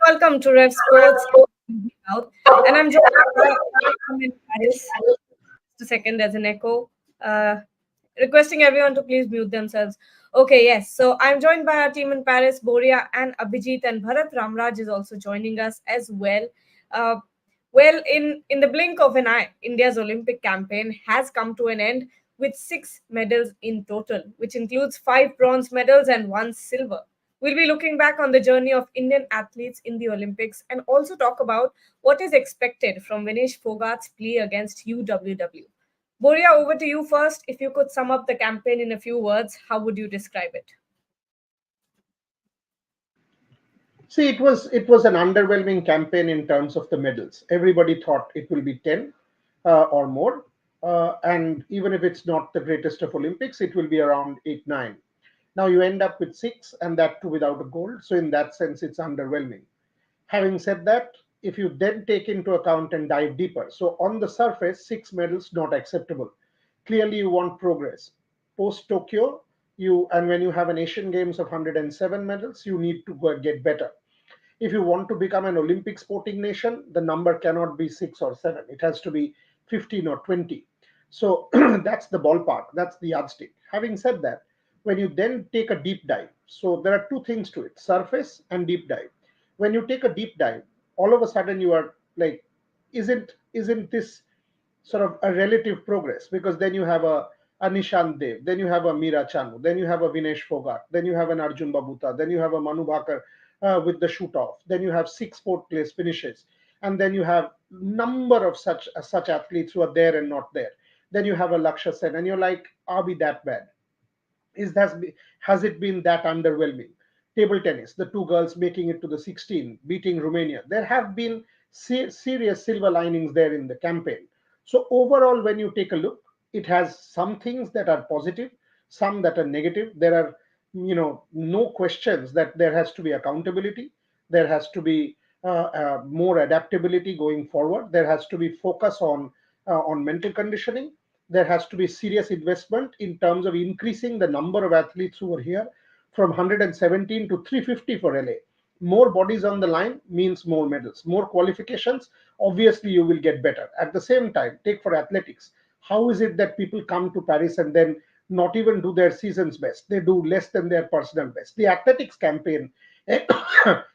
welcome to Rev Sports South. And I'm joined by our team in Paris. Just a second, there's an echo. Requesting everyone to please mute themselves. Okay, yes. So I'm joined by our team in Paris, Boria and Abhijit, and Bharat Ramraj is also joining us as well. Uh, in the blink of an eye, India's Olympic campaign has come to an end with 6 medals in total, which includes 5 bronze medals and 1 silver. We'll be looking back on the journey of Indian athletes in the Olympics and also talk about what is expected from Vinesh Phogat's plea against UWW. Boria, over to you first. If you could sum up the campaign in a few words, how would you describe it? See, it was an underwhelming campaign in terms of the medals. Everybody thought it will be 10 or more, and even if it's not the greatest of Olympics, it will be around 8, 9. Now you end up with 6, and that too without a gold. So in that sense, it's underwhelming. Having said that, if you then take into account and dive deeper, so on the surface, 6 medals not acceptable. Clearly, you want progress. Post Tokyo, you and when you have an Asian Games of 107 medals, you need to go get better. If you want to become an Olympic sporting nation, the number cannot be 6 or 7. It has to be 15 or 20. So that's the ballpark. That's the yardstick. Having said that, when you then take a deep dive, so there are two things to it: surface and deep dive. When you take a deep dive, all of a sudden you are like, isn't this sort of a relative progress? Because then you have a Nishant Dev, then you have a Meera Chanu, then you have a Vinesh Phogat, then you have an Arjun Babuta, then you have a Manu Bhakar with the shoot off, then you have 6 fourth place finishes, and then you have number of such athletes who are there and not there. Then you have a Laksha Sen, and you're like, are we that bad? Is that has it been that underwhelming? Table tennis, the two girls making it to the 16, beating Romania. There have been serious silver linings there in the campaign. So overall, when you take a look, it has some things that are positive, some that are negative. There are, no questions that there has to be accountability. There has to be more adaptability going forward. There has to be focus on mental conditioning. There has to be serious investment in terms of increasing the number of athletes who are here from 117 to 350 for LA. More bodies on the line means more medals, more qualifications. Obviously, you will get better. At the same time, take for athletics. How is it that people come to Paris and then not even do their season's best? They do less than their personal best. The athletics campaign,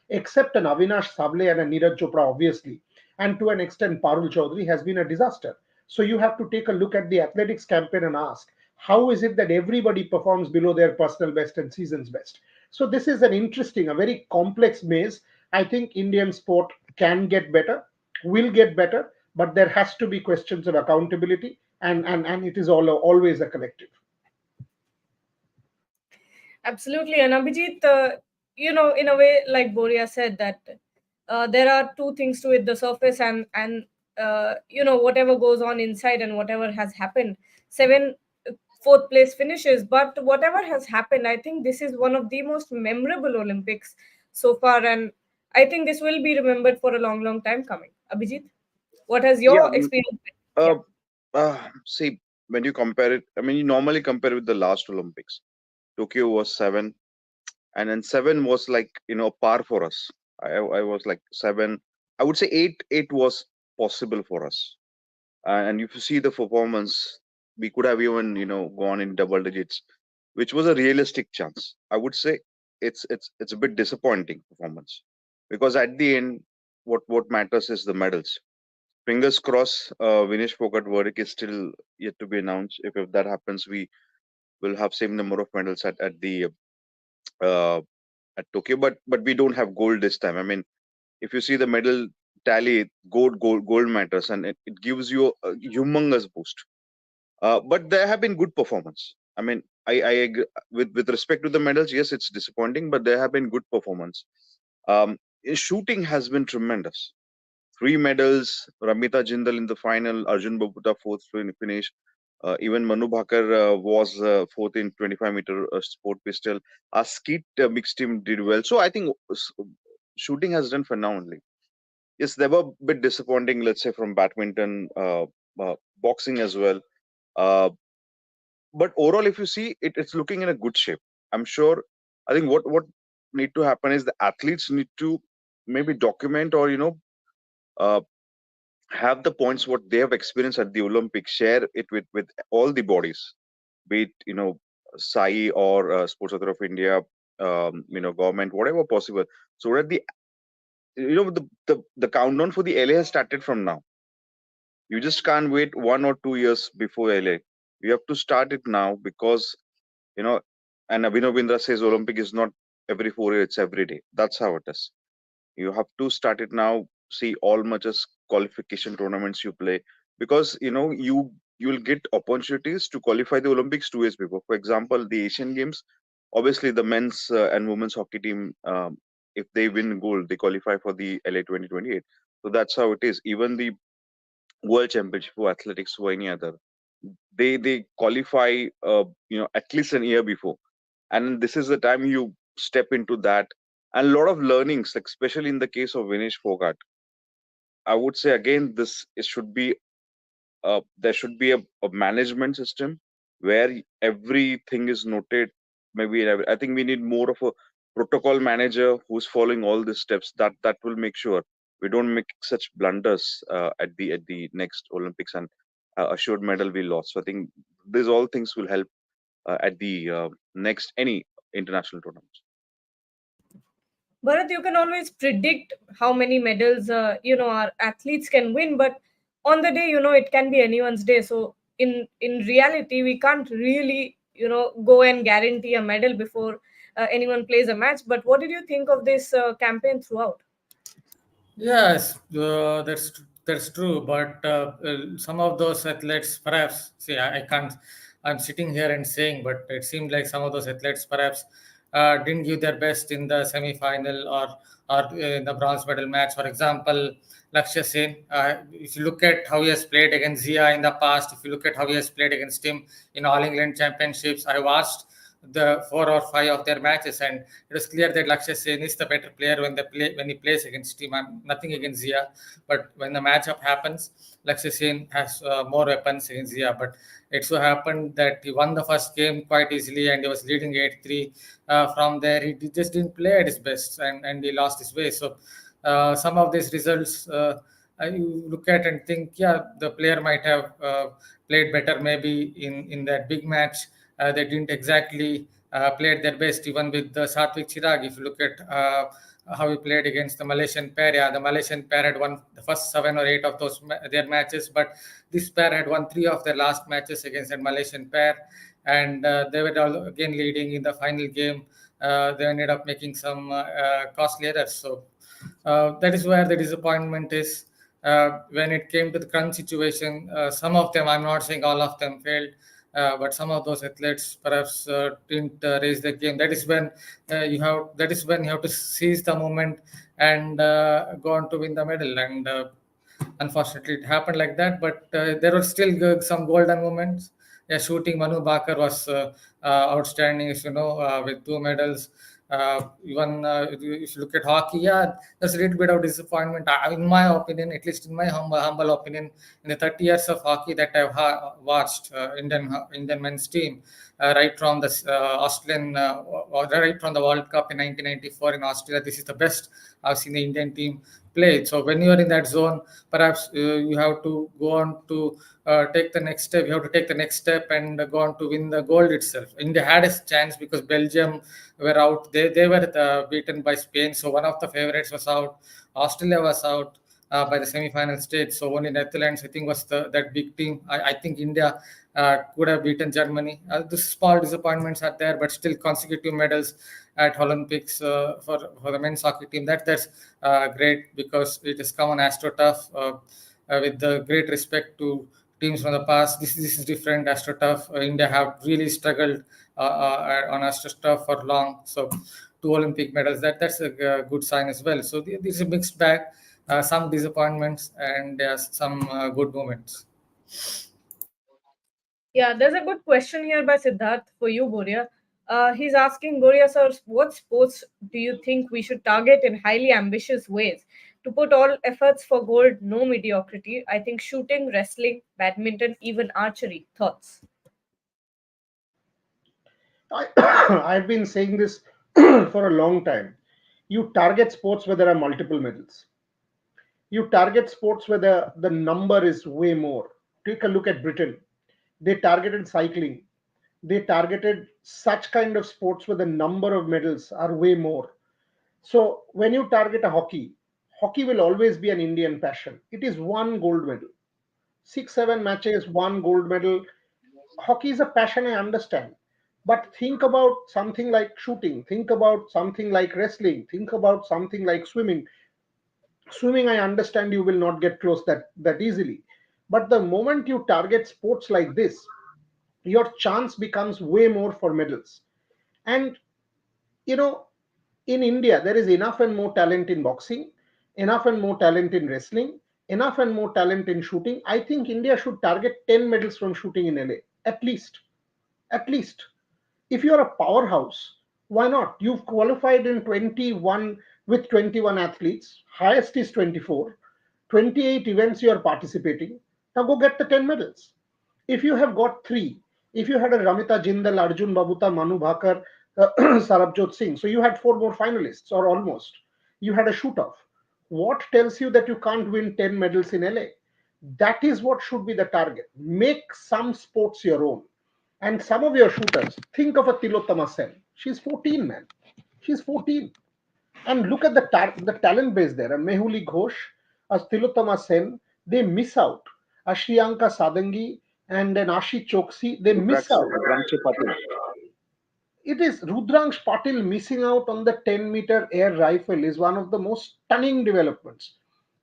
except an Avinash Sable and a Neeraj Chopra, obviously, and to an extent Parul Chaudhary, has been a disaster. So you have to take a look at the athletics campaign and ask, how is it that everybody performs below their personal best and season's best? So this is an interesting, a very complex maze. I think Indian sport can get better, will get better, but there has to be questions of accountability, and it is always a collective. Absolutely. And Abhijit, in a way, like Boria said, that there are two things to it: the surface and whatever goes on inside and whatever has happened. Seven fourth place finishes, but whatever has happened, I think this is one of the most memorable Olympics so far, and I think this will be remembered for a long, long time coming. Abhijit, what has Yeah. your experience been? Uh, Yeah. See, when you compare it, I mean, you normally compare it with the last Olympics. Tokyo was 7, and then 7 was like, par for us. I was like 7. I would say 8. 8 was possible for us. And if you see the performance, we could have even, gone in double digits, which was a realistic chance. I would say it's a bit disappointing performance, because at the end, what matters is the medals. Fingers crossed, Vinesh Phogat verdict is still yet to be announced. If that happens, we will have same number of medals at the uh, at Tokyo, but we don't have gold this time. I mean, if you see the medal tally, gold matters, and it gives you a humongous boost. But there have been good performance. I mean, I agree with respect to the medals. Yes, it's disappointing, but there have been good performance. Shooting has been tremendous. 3 medals. Ramita Jindal in the final. Arjun Babuta fourth finish. Even Manu Bhakar was fourth in 25-meter sport pistol. Our skeet mixed team did well. So I think shooting has done phenomenally. Yes, they were a bit disappointing, let's say, from badminton, boxing as well. Uh, but overall, if you see, it's looking in a good shape. I'm sure. I think what need to happen is the athletes need to maybe document or uh, have the points what they have experienced at the Olympics, share it with all the bodies, be it SAI or Sports Authority of India, government, whatever possible, so that the countdown for the LA has started from now. You just can't wait 1 or 2 years before LA. You have to start it now because you know. And Abhinav Bindra says Olympic is not every 4 years; it's every day. That's how it is. You have to start it now. See all matches, qualification tournaments you play, because you'll get opportunities to qualify the Olympics 2 years before. For example, the Asian Games, obviously the men's and women's hockey team, if they win gold, they qualify for the LA 2028. So that's how it is. Even the World Championship for athletics or any other, they qualify at least an year before, and this is the time you step into that. And a lot of learnings, like especially in the case of Vinesh Phogat, I would say again, this it should be there should be a management system where everything is noted. Maybe I think we need more of a protocol manager who's following all the steps. That will make sure we don't make such blunders at the next Olympics, and assured medal we lost. So I think these all things will help at the next any international tournaments. Bharat, you can always predict how many medals our athletes can win, but on the day, it can be anyone's day. So in reality, we can't really go and guarantee a medal before anyone plays a match. But what did you think of this campaign throughout? Yes, that's true. But some of those athletes, perhaps, see, I can't. I'm sitting here and saying, but it seemed like some of those athletes perhaps didn't give their best in the semi-final or in the bronze medal match. For example, Lakshya Sen. If you look at how he has played against Zia in the past, if you look at how he has played against him in All England Championships, I watched the 4 or 5 of their matches, and it was clear that Lakshya Sen is the better player when he plays against him. I'm nothing against Zia, but when the matchup happens, Lakshya Sen has more weapons against Zia. But it so happened that he won the first game quite easily, and he was leading 8-3. From there, he just didn't play at his best, and he lost his way. So some of these results. You look at and think, yeah, the player might have played better maybe in that big match. They didn't exactly played their best, even with the Satvik Chirag. If you look at how he played against the Malaysian pair, yeah, the Malaysian pair had won the first 7 or 8 of their matches, but this pair had won 3 of their last matches against that Malaysian pair, and they were all again leading in the final game. They ended up making some costly errors. So that is where the disappointment is. When it came to the crunch situation, some of them, I'm not saying all of them failed, but some of those athletes perhaps didn't raise their game. That is when you have to seize the moment and go on to win the medal. And unfortunately, it happened like that. But there were still some golden moments. Yeah, shooting Manu Bakar was outstanding, as you know, with 2 medals. Even if you look at hockey, yeah, there's a little bit of disappointment. In my opinion, at least in my humble opinion, in the 30 years of hockey that I've watched, Indian men's team, right from the right from the World Cup in 1994 in Australia, this is the best I've seen the Indian team play. So when you are in that zone, perhaps you have to go on to take the next step. You have to take the next step and go on to win the gold itself. India had a chance because Belgium were out. They were beaten by Spain. So one of the favorites was out. Australia was out by the semi-final stage. So only Netherlands, I think, was that big team. I think India could have beaten Germany. The small disappointments are there, but still consecutive medals at Olympics for the men's hockey team. That's great because it has come on AstroTurf with the great respect to teams from the past. This is different. AstroTurf, India have really struggled on AstroTurf for long. So 2 Olympic medals. That's a good sign as well. So this is a mixed bag. Some disappointments and some good moments. Yeah, there's a good question here by Siddharth for you, Boria. He's asking, Boria sir, what sports do you think we should target in highly ambitious ways to put all efforts for gold, no mediocrity? I think shooting, wrestling, badminton, even archery. Thoughts? I, I've been saying this for a long time. You target sports where there are multiple medals. You target sports where the number is way more. Take a look at Britain. They targeted cycling. They targeted such kind of sports where the number of medals are way more. So when you target a hockey, hockey will always be an Indian passion. It is one gold medal. 6, 7 matches, one gold medal. Hockey is a passion, I understand. But think about something like shooting, think about something like wrestling, think about something like swimming. Swimming, I understand you will not get close that easily. But the moment you target sports like this, your chance becomes way more for medals. And you know, in India, there is enough and more talent in boxing, enough and more talent in wrestling, enough and more talent in shooting. I think India should target 10 medals from shooting in LA, at least. At least. If you're a powerhouse, why not? You've qualified in 21 with 21 athletes, highest is 24, 28 events you are participating. Now go get the 10 medals. If you have got three, if you had a Ramita Jindal, Arjun Babuta, Manu Bhakar, Sarabjot Singh, so you had four more finalists or almost. You had a shoot off. What tells you that you can't win 10 medals in LA? That is what should be the target. Make some sports your own. And some of your shooters, think of a Tilottama Sen. She's 14, man. She's 14. And look at the talent base there. A Mehuli Ghosh, a Tilottama Sen, they miss out. A Shriyanka Sadangi and an Ashi Choksi, they miss out. Rudrangshu Patil. It is Rudransh Patil missing out on the 10-meter air rifle is one of the most stunning developments.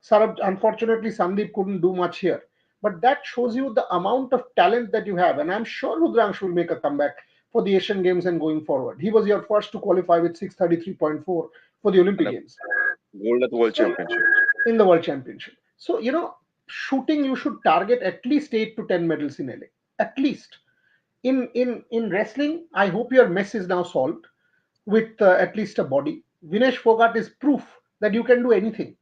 Sarab, unfortunately, Sandeep couldn't do much here. But that shows you the amount of talent that you have. And I'm sure Rudransh will make a comeback for the Asian Games and going forward. He was your first to qualify with 6:33.4 for the And Olympic a Games. gold at the World So, Championship. in the World Championship. So, shooting, you should target at least 8 to 10 medals in LA. At least in wrestling, I hope your mess is now solved with at least a body. Vinesh Phogat is proof that you can do anything.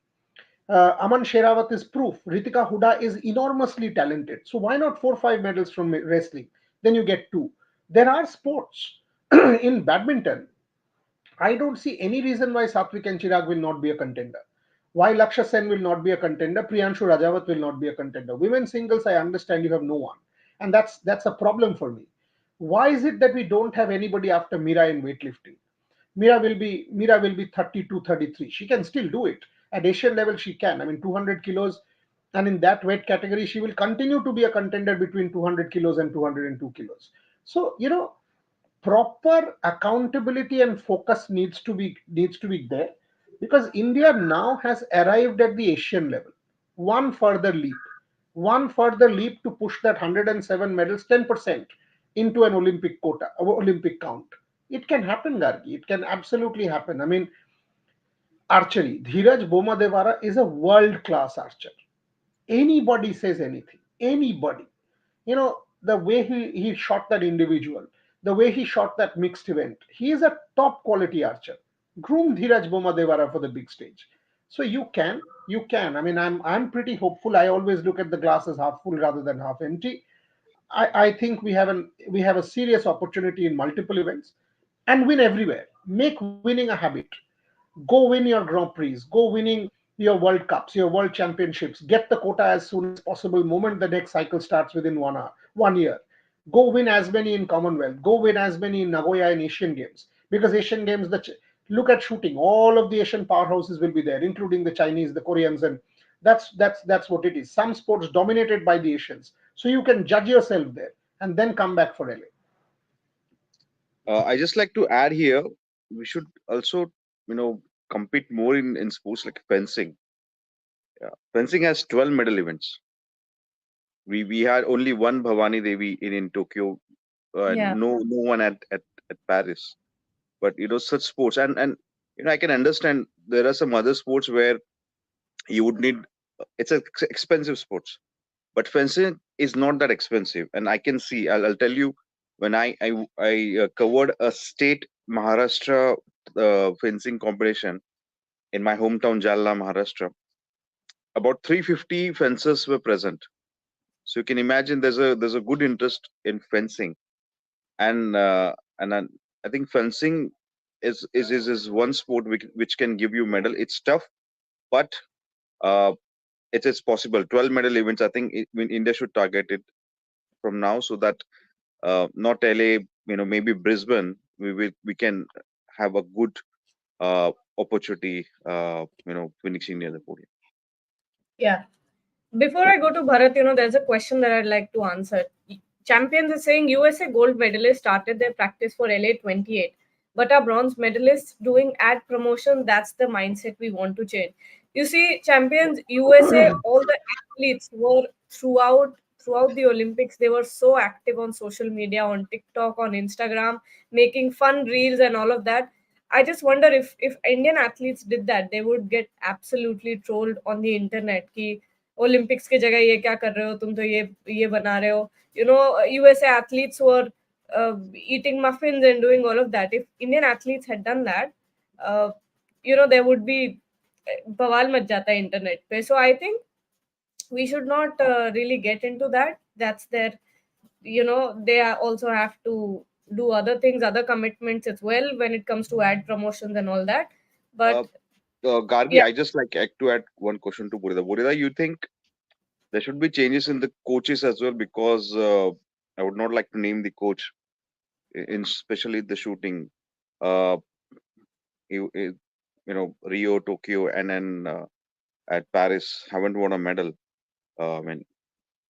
Aman Sherawat is proof. Ritika Huda is enormously talented. So why not 4 or 5 medals from wrestling? Then you get two. There are sports in badminton. I don't see any reason why Satvik and Chirag will not be a contender. Why Laksha Sen will not be a contender, Priyanshu Rajawat will not be a contender. Women singles, I understand you have no one, and that's a problem for me. Why is it that we don't have anybody after Mira in weightlifting? Mira will be 32, 33. She can still do it at Asian level. She can. I mean, 200 kilos, and in that weight category, she will continue to be a contender between 200 kilos and 202 kilos. So proper accountability and focus needs to be there, because India now has arrived at the Asian level. One further leap to push that 107 medals 10% into an Olympic quota, Olympic count. It can happen, Gargi. It can absolutely happen. I mean, archery. Dheeraj Bomadevara is a world class archer. Anybody says anything. Anybody. The way he shot that individual, the way he shot that mixed event, he is a top quality archer. Groom Dheeraj Bomadevara for the big stage. So you can. I mean, I'm pretty hopeful. I always look at the glass as half full rather than half empty. I think we have a serious opportunity in multiple events, and win everywhere. Make winning a habit. Go win your Grand Prix, go winning your World Cups, your World Championships. Get the quota as soon as possible. Moment the next cycle starts within 1 hour, 1 year. Go win as many in Commonwealth. Go win as many in Nagoya and Asian Games. Because Asian Games, look at shooting. All of the Asian powerhouses will be there, including the Chinese, the Koreans, and that's what it is. Some sports dominated by the Asians, so you can judge yourself there and then come back for LA. I just like to add here, we should also, you know, compete more in sports like fencing. Yeah. Fencing has 12 medal events. We had only one Bhavani Devi in Tokyo, Yeah. no one at Paris. But such sports, and I can understand there are some other sports where you would need, it's a expensive sports, but fencing is not that expensive. And I can see, I'll tell you, when I covered a state Maharashtra fencing competition in my hometown Jalna, Maharashtra, about 350 fencers were present. So you can imagine there's a good interest in fencing. And I think fencing is one sport which can give you medal. It's tough, but uh, it is possible. 12 medal events. I think India should target it from now, so that not LA, maybe Brisbane, we can have a good opportunity, finishing near the podium. Yeah. Before I go to Bharat, there's a question that I'd like to answer. Champions is saying USA gold medalists started their practice for LA 28, but our bronze medalists doing ad promotion. That's the mindset we want to change. You see, champions USA, all the athletes were throughout the Olympics. They were so active on social media, on TikTok, on Instagram, making fun reels and all of that. I just wonder if Indian athletes did that, they would get absolutely trolled on the internet. Ki, Olympics की जगह ये क्या कर रहे हो, तुम तो ये बना रहे हो. USA athletes were eating muffins and doing all of that. If Indian athletes had done that, uh, there would be बवाल मच जाता है इंटरनेट पे. So I think we should not really get into that. That's their, they also have to do other things, other commitments as well when it comes to ad promotions and all that. Uh, But Gargi, yeah, I just like to add one question to Burida. Burida, you think there should be changes in the coaches as well? Because I would not like to name the coach, in especially the shooting. Uh, Rio, Tokyo, and then at Paris haven't won a medal. I mean,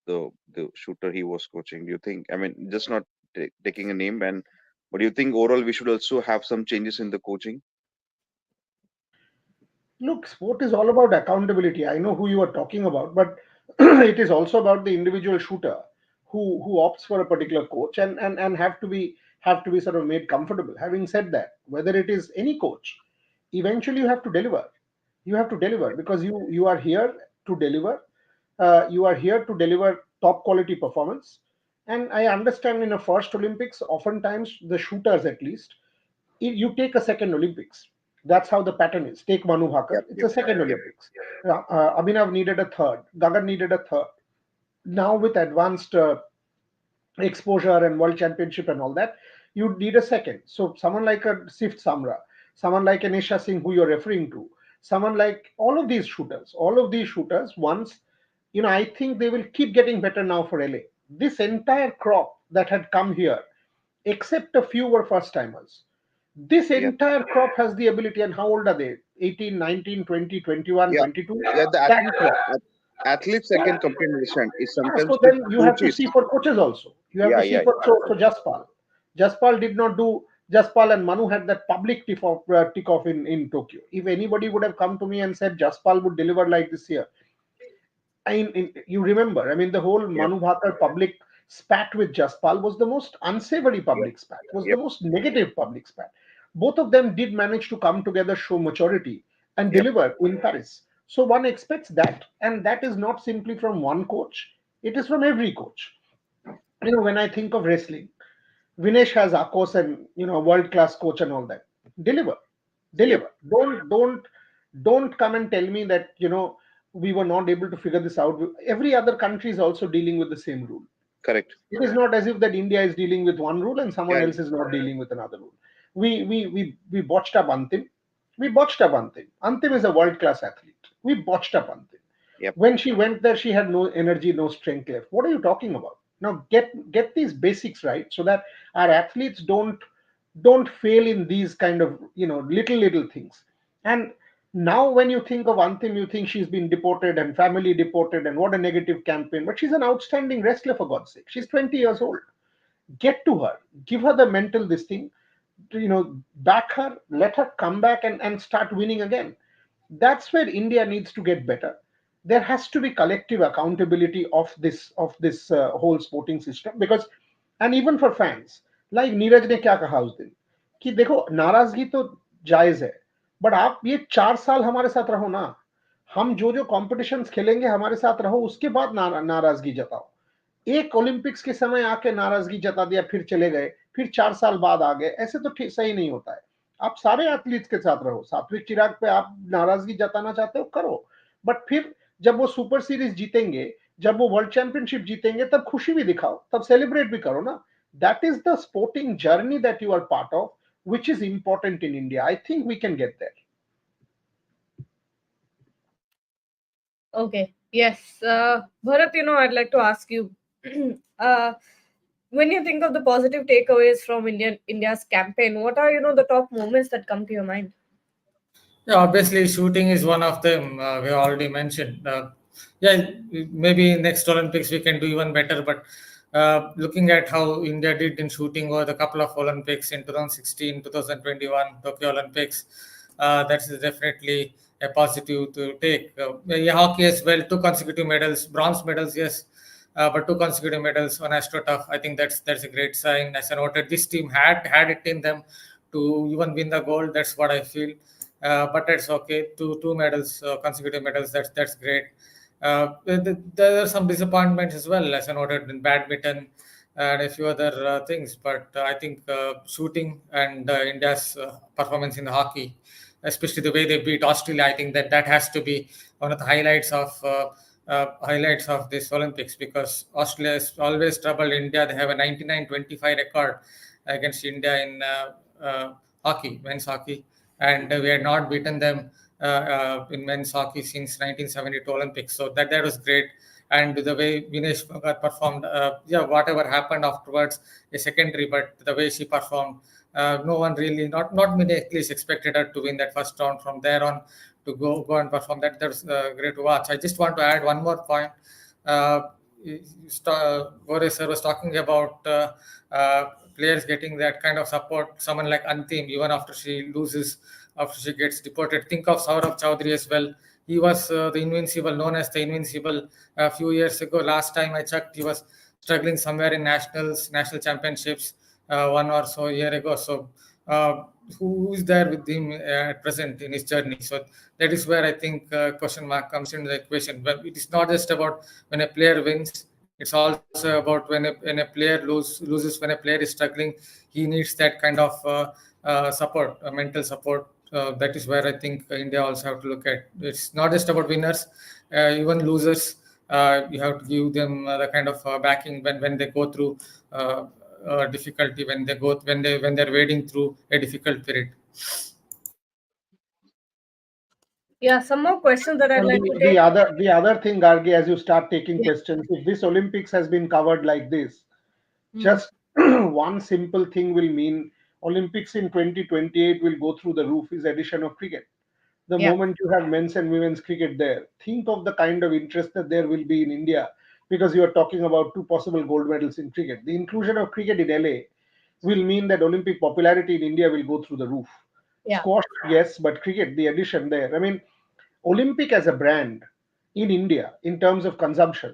the shooter he was coaching. Do you think? I mean, just not taking a name, but do you think overall we should also have some changes in the coaching? Look, sport is all about accountability. I know who you are talking about, but it is also about the individual shooter who opts for a particular coach and have to be sort of made comfortable. Having said that, whether it is any coach, eventually you have to deliver. You have to deliver because you are here to deliver. You are here to deliver top quality performance. And I understand in a first Olympics, oftentimes the shooters at least, you take a second Olympics. That's how the pattern is. Take Manu Yep, Bhaker, it's yep, a second yep. Olympics. Abhinav needed a third. Gagan needed a third. Now with advanced exposure and world championship and all that, you need a second. So someone like a Sif Samra, someone like an Isha Singh who you're referring to, someone like all of these shooters, once, I think they will keep getting better now for LA. This entire crop that had come here, except a few were first timers. This Yeah, entire crop has the ability, and how old are they? 18, 19, 20, 21, yeah, 22. yeah. The That crop. athletes I can completely understand. Is Yeah, sometimes so the then you have to coaches. see for coaches also. You have Yeah, to see yeah, for so Jaspal. Jaspal did not do. Jaspal and Manu had that public tick off in Tokyo. If anybody would have come to me and said Jaspal would deliver like this year, you remember, the whole yeah, Manu Bhaker public spat with Jaspal was the most unsavory yep, public spat, was the yep, most negative public spat. Both of them did manage to come together, show maturity, and yep. deliver in Paris. So one expects that, and that is not simply from one coach, it is from every coach. When I think of wrestling, Vinesh has Akos and world class coach and all that. Deliver, Yep. deliver. Don't come and tell me that we were not able to figure this out. Every other country is also dealing with the same rule. Correct. It is not as if that India is dealing with one rule and someone Yeah. else is not dealing with another rule. We botched up Antim. We botched up Antim. Antim is a world class athlete. We botched up Antim. Yep. When she went there, she had no energy, no strength left. What are you talking about? Now get these basics right so that our athletes don't fail in these kind of little things. And now when you think of Antim, you think she's been deported and family deported and what a negative campaign. But she's an outstanding wrestler, for God's sake. She's 20 years old. Get to her, give her the mental this thing, back her, let her come back and start winning again. That's where India needs to get better. There has to be collective accountability of this whole sporting system, because and even for fans, like Neeraj ने क्या कहा उस दिन कि देखो नाराजगी तो जायज है, बट आप ये 4 साल हमारे साथ रहो ना, हम जो कॉम्पिटिशन्स खेलेंगे हमारे साथ रहो, उसके बाद नाराजगी जताओ. एक ओलंपिक्स के समय आके नाराजगी जता दिया फिर चले गए, फिर 4 साल बाद आ गए, ऐसे तो सही नहीं होता है. आप सारे एथलीट्स के साथ रहो, सात्विक चिराग पे आप नाराजगी जताना चाहते हो करो, बट फिर जब वो सुपर सीरीज जीतेंगे, जब वो वर्ल्ड चैंपियनशिप जीतेंगे, तब खुशी भी दिखाओ, तब सेलिब्रेट भी करो ना. That is the sporting journey that you are part of. which is important in India. I think we can get there. Okay. Yes. Bharat, I'd like to ask you, uh, when you think of the positive takeaways from India's campaign, what are, the top moments that come to your mind? Yeah, obviously, shooting is one of them. We already mentioned. Yeah, maybe next Olympics we can do even better. But looking at how India did in shooting over the couple of Olympics in 2016, 2021 Tokyo Olympics, that's definitely a positive to take. Yeah, hockey as well, two consecutive medals, bronze medals, yes, but two consecutive medals on AstroTurf. I think that's a great sign. As I noted, this team had it in them to even win the gold. That's what I feel. But that's okay. Two medals, consecutive medals. That's great. There are some disappointments as well, as I noted in badminton and a few other things. But I think shooting and India's performance in the hockey, especially the way they beat Australia, I think that has to be one of the highlights of this Olympics, because Australia has always troubled India. They have a 99-25 record against India in hockey, men's hockey, and we had not beaten them in men's hockey since 1972 Olympics. So that was great. And the way Vinesh Phogat performed, yeah, whatever happened afterwards is secondary, but the way she performed, no one really, not many at least expected her to win that first round. From there on, to go and perform that's great to watch. I just want to add one more point. Uh, Boris sir was talking about players getting that kind of support. Someone like Antim, even after she loses, after she gets deported. Think of Saurabh Chowdhury as well. He was the invincible, known as the invincible a few years ago. Last time I checked, he was struggling somewhere in national championships 1 or so year ago. So who is there with him at present in his journey? So that is where I think question mark comes into the equation. But it is not just about when a player wins. It's also about when a player loses, when a player is struggling. He needs that kind of support, mental support. That is where I think India also have to look at. It's not just about winners, even losers. You have to give them the kind of backing when they go through difficulty, when they're wading through a difficult period. Yeah, some more questions that I'd And like to the take. other thing, Gargi, as you start taking Yeah. questions, if this Olympics has been covered like this, Hmm. just one simple thing will mean Olympics in 2028 will go through the roof, is addition of cricket. The Yeah. moment you have men's and women's cricket there, think of the kind of interest that there will be in India, because you are talking about two possible gold medals in cricket. The inclusion of cricket in LA will mean that Olympic popularity in India will go through the roof. Yeah. Squash, yes, but cricket, the addition there. I mean, Olympic as a brand in India in terms of consumption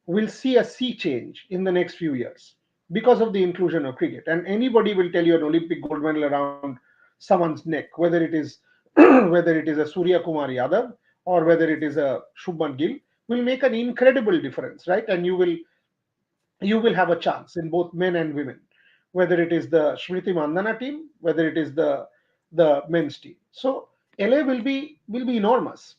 will see a sea change in the next few years because of the inclusion of cricket. And anybody will tell you an Olympic gold medal around someone's neck, whether it is whether it is a Surya Kumar Yadav or whether it is a Shubman Gill, will make an incredible difference, right? And you will have a chance in both men and women, whether it is the Smriti Mandana team, whether it is the men's team. So LA will be enormous,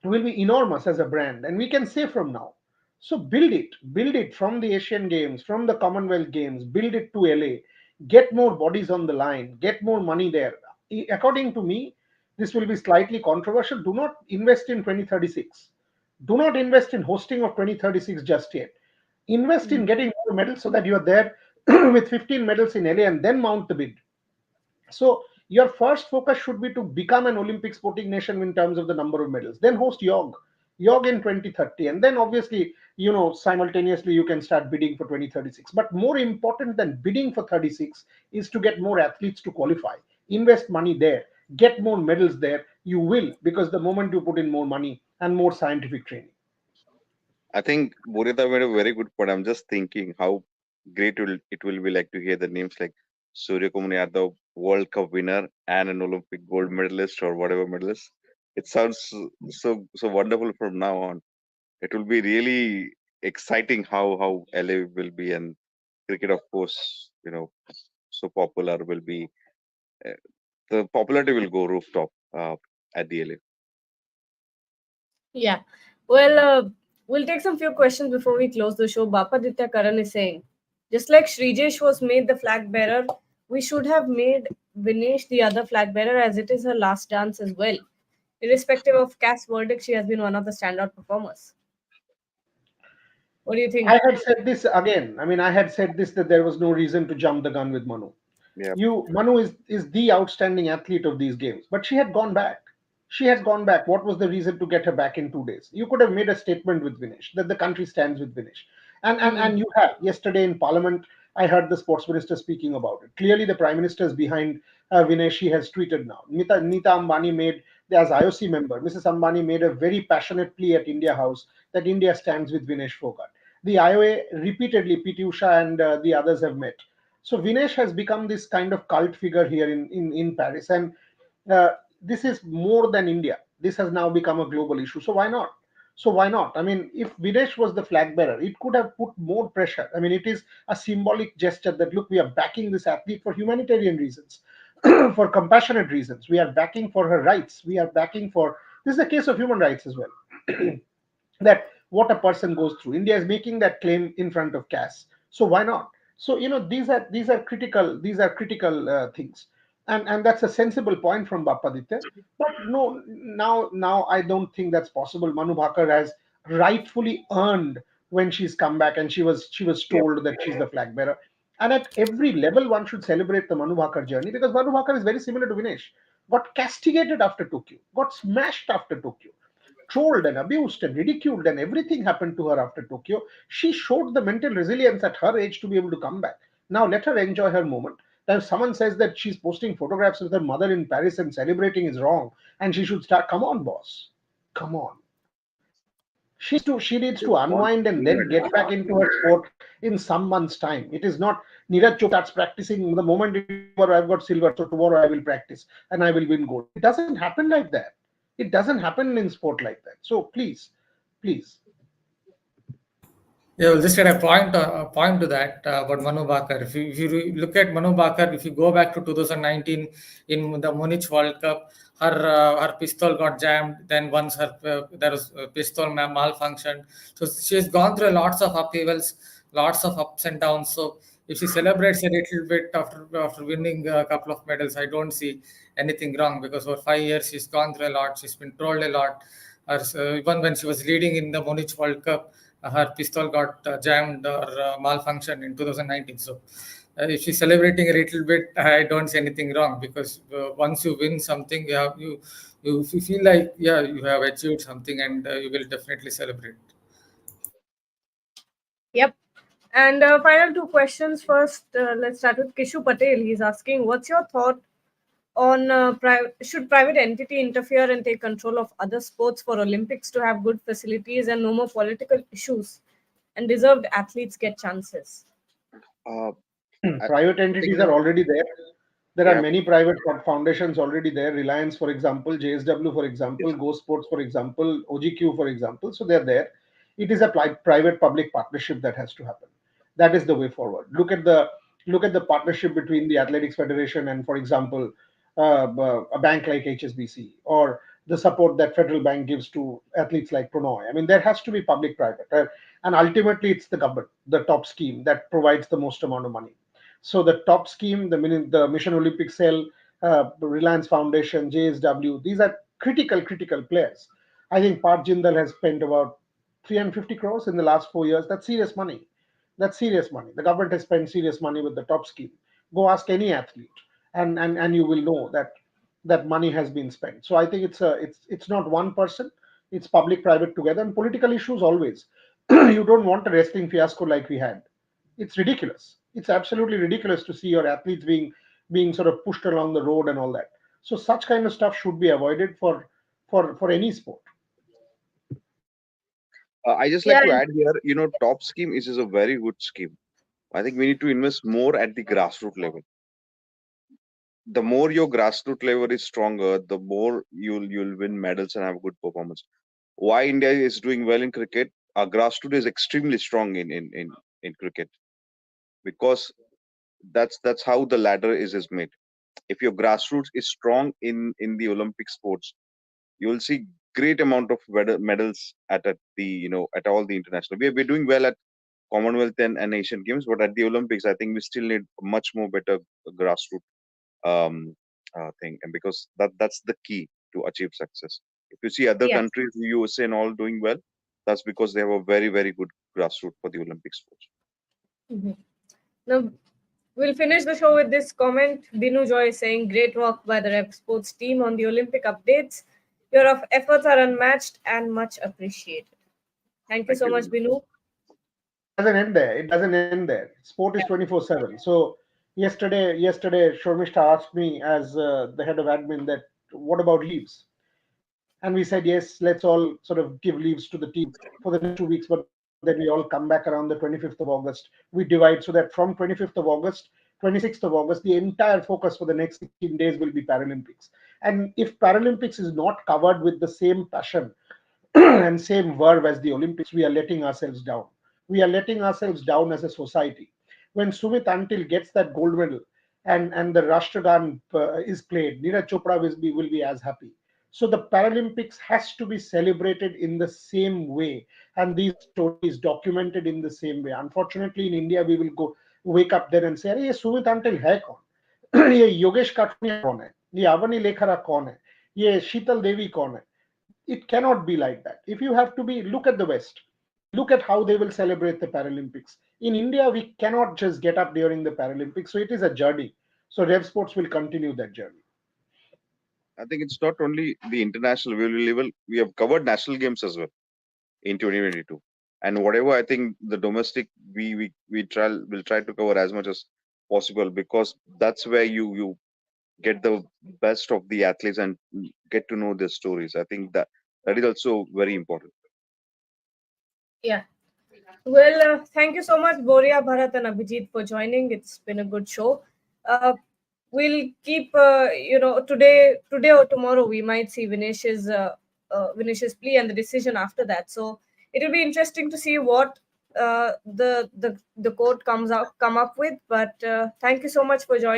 will be enormous as a brand, and we can say from now. So build it from the Asian Games, from the Commonwealth Games, build it to LA, get more bodies on the line, get more money there. According to me, this will be slightly controversial. Do not invest in 2036. Do not invest in hosting of 2036 just yet. Invest in getting more medals so that you are there with 15 medals in LA and then mount the bid. So your first focus should be to become an Olympic sporting nation in terms of the number of medals. Then host YOG in 2030, and then obviously simultaneously you can start bidding for 2036. But more important than bidding for 36 is to get more athletes to qualify. Invest money there, get more medals there. You will, because the moment you put in more money and more scientific training. I think Burita made a very good point. I'm just thinking how great it will be like to hear the names like Surya Kumar Yadav, World Cup winner, and an Olympic gold medalist or whatever medalist. It sounds so wonderful from now on. It will be really exciting how LA will be, and cricket, of course, so popular will be. Uh, the popularity will go rooftop at the LA. Yeah. Well, we'll take some few questions before we close the show. Bapaditya Karan is saying, just like Srijesh was made the flag bearer, we should have made Vinesh the other flag bearer, as it is her last dance as well. Irrespective of CAS verdict, she has been one of the standout performers. What do you think? I had said this again. I mean, I had said this that there was no reason to jump the gun with Manu. Yeah. Manu is the outstanding athlete of these games, but she had gone back. She had gone back. What was the reason to get her back in 2 days? You could have made a statement with Vinesh that the country stands with Vinesh, and Hmm. you have. Yesterday in Parliament, I heard the sports minister speaking about it. Clearly, the prime minister is behind Vinesh. She has tweeted now. Nita Ambani made, as IOC member, Mrs. Ambani made a very passionate plea at India House that India stands with Vinesh Phogat. The IOA repeatedly, PT Usha and the others have met. So Vinesh has become this kind of cult figure here in Paris, and uh, this is more than India. This has now become a global issue. So why not? So why not? I mean, if Vinesh was the flag bearer, it could have put more pressure. I mean, it is a symbolic gesture that look, we are backing this athlete for humanitarian reasons, for compassionate reasons. We are backing for her rights. We are backing for this is a case of human rights as well. That what a person goes through. India is making that claim in front of CAS. So why not? So these are critical things, and that's a sensible point from Bappaditya. But no, now I don't think that's possible. Manu Bhaker has rightfully earned when she's come back, and she was Yep. told that she's the flag bearer. And at every level, one should celebrate the Manu Bhaker journey because Manu Bhaker is very similar to Vinesh. Got castigated after Tokyo, got smashed after Tokyo, trolled and abused and ridiculed, and everything happened to her after Tokyo. She showed the mental resilience at her age to be able to come back. Now let her enjoy her moment. Now, if someone says that she's posting photographs with her mother in Paris and celebrating is wrong, and she should start, come on, boss, come on. She needs to It's not unwind and then human. get back into her sport in some months' time. It is not Neeraj Chopra starts practicing the moment it is over. I've got silver, so tomorrow I will practice and I will win gold. It doesn't happen like that. It doesn't happen in sport like that. So please, please. Yeah, well, just at a point to that about Manu Bhaker. If you look at Manu Bhaker, if you go back to 2019 in the Munich World Cup, her pistol got jammed. Then once there was a pistol malfunction, so she has gone through lots of upheavals, lots of ups and downs. So if she celebrates a little bit after winning a couple of medals, I don't see anything wrong because for 5 years she's gone through a lot. She's been trolled a lot. Even when she was leading in the Munich World Cup, her pistol got jammed or malfunctioned in 2019. So if she's celebrating a little bit, I don't see anything wrong because once you win something, you feel like you have achieved something and you will definitely celebrate. Yep. And final two questions. First, let's start with Kishu Patel. He's asking, what's your thought on should private entity interfere and take control of other sports for Olympics to have good facilities and no more political issues, and deserved athletes get chances? Uh, I Private entities think are already there. There are yeah. many private foundations already there. Reliance, for example, JSW, for Yes. example, Go Sports, for example, OGQ, for example. So they're there. It is a private public partnership that has to happen. That is the way forward. Look at the partnership between the Athletics Federation and, for example, a bank like HSBC, or the support that federal bank gives to athletes like Prannoy. I mean, there has to be public-private, and ultimately it's the government, the top scheme that provides the most amount of money. So the top scheme, the Mission Olympic Cell, Reliance Foundation, JSW, these are critical players. I think Pat Jindal has spent about 350 crores in the last 4 years. That's serious money. That's serious money. The government has spent serious money with the top scheme. Go ask any athlete, and you will know that that money has been spent. So I think it's not one person. It's public private together, and political issues always. You don't want a wrestling fiasco like we had. It's ridiculous. It's absolutely ridiculous to see your athletes being sort of pushed along the road and all that. So such kind of stuff should be avoided for any sport. I just like Yeah, to add here, top scheme is a very good scheme. I think we need to invest more at the grassroots level. The more your grassroots level is stronger, the more you'll win medals and have good performance. Why India is doing well in cricket? Our grassroots is extremely strong in cricket because that's how the ladder is made. If your grassroots is strong in the Olympic sports, you will see great amount of medals at the at all the international. We're doing well at Commonwealth and Asian Games, but at the Olympics, I think we still need much more better grassroots um, thing, and because that's the key to achieve success. If you see other Yes. countries, USA and all doing well, that's because they have a very very good grassroots for the Olympic sports. Mhm. Now, we'll finish the show with this comment. Binu Joy is saying, great work by the Rep Sports team on the Olympic updates. Your efforts are unmatched and much appreciated. Thank you Thank so you, much, Vinu. Binu. It doesn't end there. It doesn't end there. Sport is 24/7. So yesterday, Shormishta asked me as the head of admin that what about leaves? And we said yes. Let's all sort of give leaves to the team for the next 2 weeks. But then we all come back around the 25th of August. We divide so that from 25th of August, 26th of August, the entire focus for the next 16 days will be Paralympics. And if Paralympics is not covered with the same passion and same verve as the Olympics, we are letting ourselves down. We are letting ourselves down as a society. When Sumit Antil gets that gold medal and the Rashtragan is played, Neeraj Chopra will be as happy. So the Paralympics has to be celebrated in the same way, and these stories documented in the same way. Unfortunately, in India, we will go wake up there and say, "अरे ये Sumit until है कौन? ये योगेश काठुनिया कौन है? ये अवनी लेखरा कौन है? ये शीतल देवी कौन है?" It cannot be like that. If you have to be, look at the West, look at how they will celebrate the Paralympics. In India, we cannot just get up during the Paralympics, so it is a journey. So Rev Sports will continue that journey. I think it's not only the international. We have covered national games as well in 2022, and whatever I think the domestic we will try to cover as much as possible, because that's where you get the best of the athletes and get to know their stories. I think that is also very important. Yeah. Well, thank you so much, Boria, Bharat, and Abhijit, for joining. It's been a good show. We'll keep, today or tomorrow, we might see Vinesh's plea and the decision after that. So it'll be interesting to see what the court come up with. But thank you so much for joining.